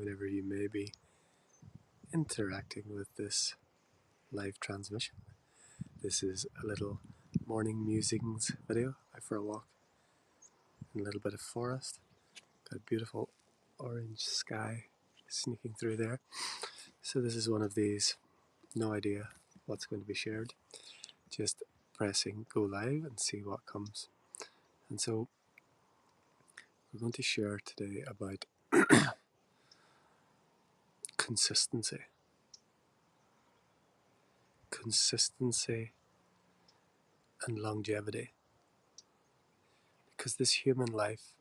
whenever you may be interacting with this live transmission. This is a little morning musings video. Out for a walk in a little bit of forest. Got a beautiful orange sky sneaking through there. So this is one of these, no idea what's going to be shared. Just pressing go live and see what comes. And so we're going to share today about consistency. Consistency and longevity. Because this human life,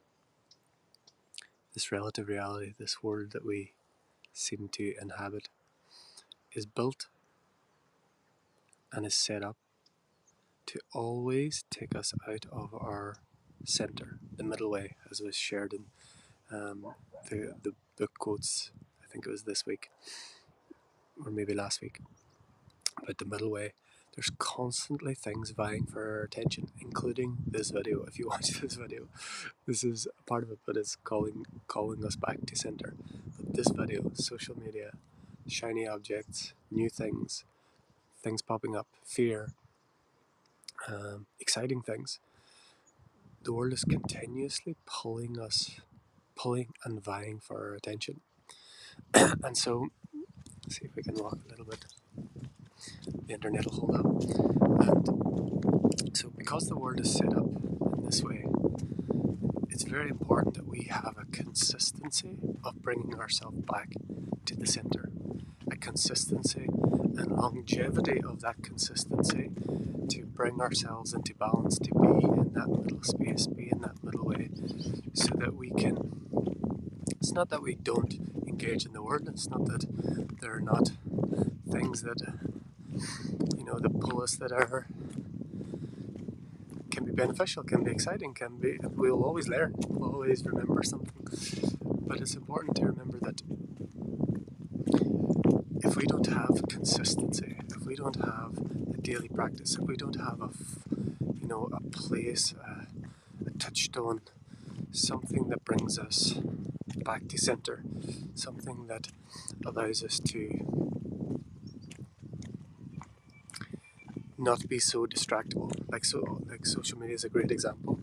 this relative reality, this world that we seem to inhabit, is built and is set up to always take us out of our center, the middle way, as was shared in the book quotes. I think it was this week, or maybe last week, about the middle way. There's constantly things vying for our attention, including this video. If you watch this video, this is a part of it, but it's calling us back to center. But this video, social media, shiny objects, new things popping up, fear, exciting things. The world is continuously pulling and vying for our attention. And so, let's see if we can walk a little bit. The internet will hold up. And so, because the world is set up in this way, it's very important that we have a consistency of bringing ourselves back to the center. A consistency and longevity of that consistency to bring ourselves into balance, to be in that middle space, be in that middle way, so that we can. It's not that we don't engage in the world, it's not that there are not things that, that pull us, that can be beneficial, can be exciting, we'll always learn, we'll always remember something. But it's important to remember that if we don't have consistency, if we don't have a daily practice, if we don't have a place, a touchstone, something that brings us back to center, something that allows us to not be so distractible. Like social media is a great example.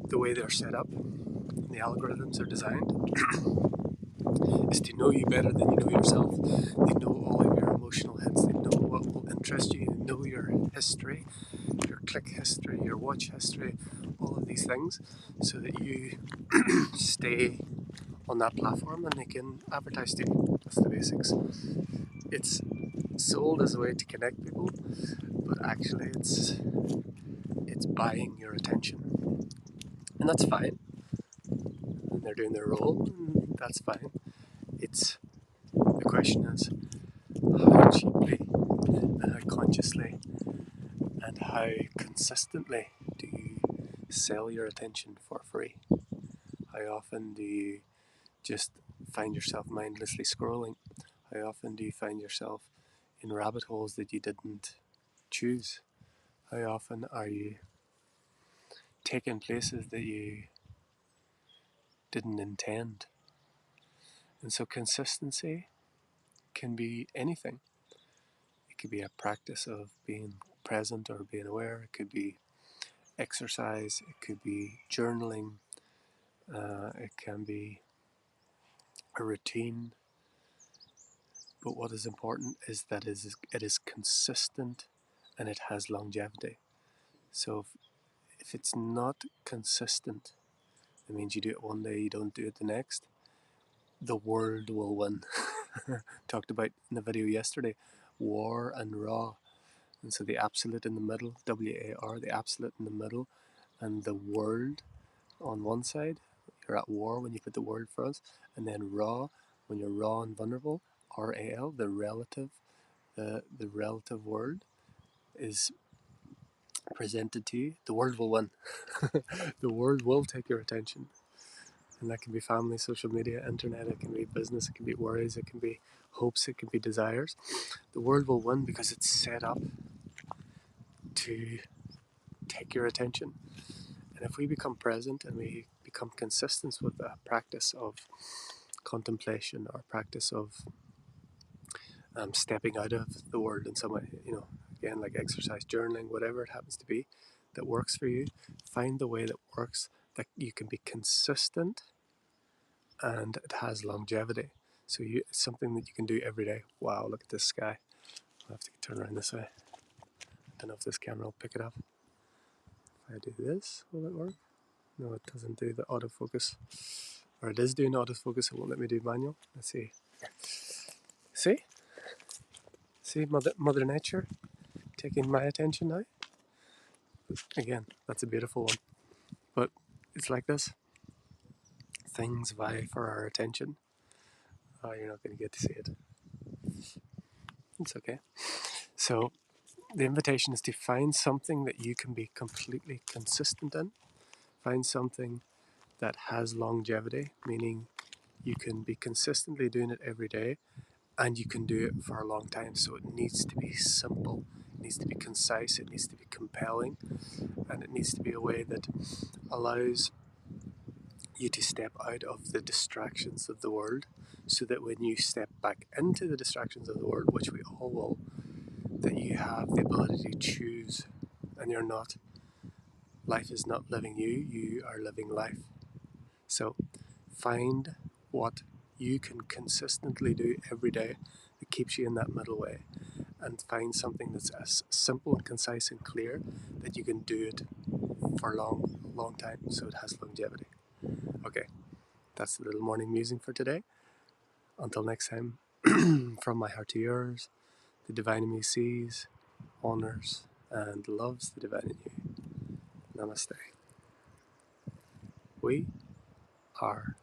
The way they're set up, the algorithms are designed, is to know you better than you know yourself. They know all of your emotional hits, they know what will interest you, they know your history, your click history, your watch history, all of these things, so that you stay on that platform and they can advertise to you. That's the basics. It's sold as a way to connect people, but actually it's buying your attention. And that's fine. And they're doing their role, and that's fine. The question is how cheaply and how consciously and how consistently do you sell your attention for free? How often do you just find yourself mindlessly scrolling? How often do you find yourself in rabbit holes that you didn't choose? How often are you taking places that you didn't intend? And so consistency can be anything. It could be a practice of being present or being aware. It could be exercise. It could be journaling. It can be a routine. But what is important is that it is consistent and it has longevity. So if it's not consistent, it means you do it one day, you don't do it the next, the world will win. Talked about in the video yesterday, war and raw. And so the absolute in the middle, WAR, the absolute in the middle, and the world on one side. You're at war when you put the word first, and then raw, when you're raw and vulnerable, RAL, the relative world is presented to you. The world will win. The world will take your attention. And that can be family, social media, internet, it can be business, it can be worries, it can be hopes, it can be desires. The world will win because it's set up to take your attention. And if we become present and we become consistent with the practice of contemplation or practice of stepping out of the world in some way, again, like exercise, journaling, whatever it happens to be that works for you, find the way that works, that you can be consistent and it has longevity. So it's something that you can do every day. Wow, look at this sky. I'll have to turn around this way. I don't know if this camera will pick it up. If I do this, will it work? No, it doesn't do the autofocus. Or it is doing autofocus, it won't let me do manual. Let's see. See? See Mother Nature taking my attention now? Again, that's a beautiful one. But it's like this. Things vie for our attention. Oh, you're not going to get to see it. It's okay. So the invitation is to find something that you can be completely consistent in. Find something that has longevity, meaning you can be consistently doing it every day and you can do it for a long time. So it needs to be simple, it needs to be concise, it needs to be compelling, and it needs to be a way that allows you to step out of the distractions of the world, so that when you step back into the distractions of the world, which we all will, that you have the ability to choose, and life is not living you, you are living life. So find what you can consistently do every day that keeps you in that middle way, and find something that's as simple and concise and clear that you can do it for a long time, so it has longevity. Okay, that's the little morning musing for today. Until next time, from my heart to yours, the divine in me sees, honors, and loves the divine in you. Namaste. We are